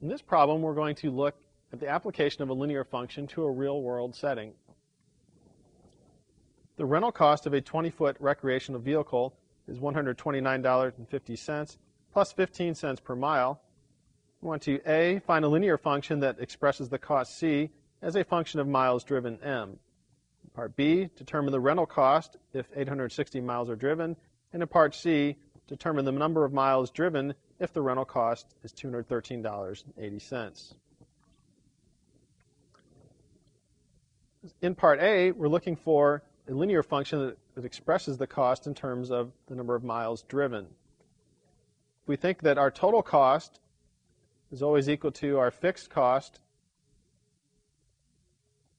In this problem, we're going to look at the application of a linear function to a real-world setting. The rental cost of a 20-foot recreational vehicle is $129.50 plus 15 cents per mile. We want to A, find a linear function that expresses the cost C as a function of miles driven M. Part B, determine the rental cost if 860 miles are driven. And in Part C, determine the number of miles driven if the rental cost is $213.80. In Part A, we're looking for a linear function that expresses the cost in terms of the number of miles driven. If we think that our total cost is always equal to our fixed cost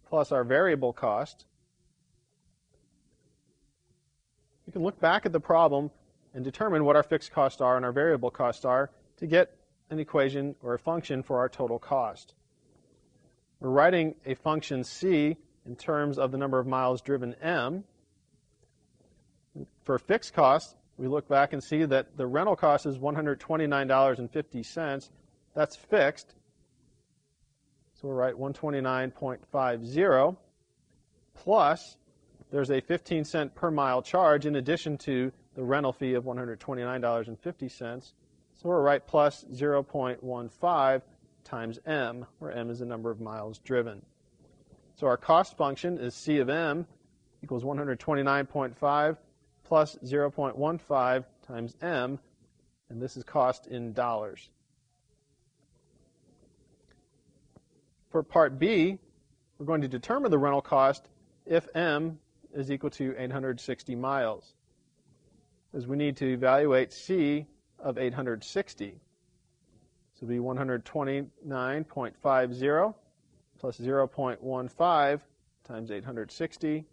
plus our variable cost, we can look back at the problem and determine what our fixed costs are and our variable costs are to get an equation or a function for our total cost. We're writing a function C in terms of the number of miles driven M. For fixed costs, we look back and see that the rental cost is $129.50. That's fixed. So we'll write 129.50 plus there's a 15-cent per mile charge in addition to the rental fee of $129.50. So we'll write plus 0.15 times M, where M is the number of miles driven. So our cost function is C of M equals 129.5 plus 0.15 times M, and this is cost in dollars. For Part B, we're going to determine the rental cost if M is equal to 860 miles, because we need to evaluate C of 860. So it'll be 129.50 plus 0.15 times 860.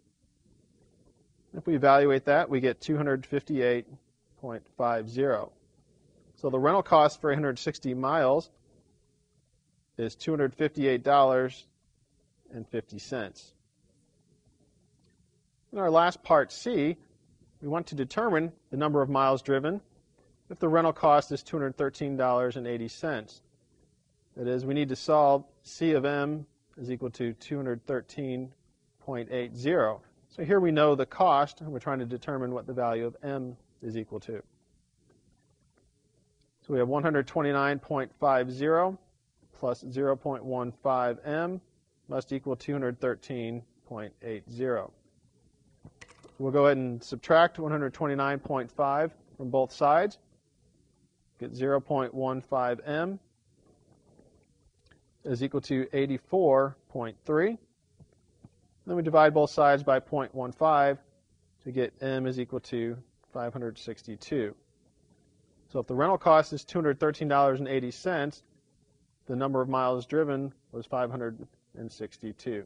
If we evaluate that, we get 258.50. So the rental cost for 860 miles is $258.50. In our last part C, we want to determine the number of miles driven if the rental cost is $213.80. That is, we need to solve C of M is equal to 213.80. So here we know the cost, and we're trying to determine what the value of M is equal to. So we have 129.50 plus 0.15 M must equal 213.80. We'll go ahead and subtract 129.5 from both sides. Get 0.15 M is equal to 84.3. Then we divide both sides by 0.15 to get M is equal to 562. So if the rental cost is $213.80, the number of miles driven was 562.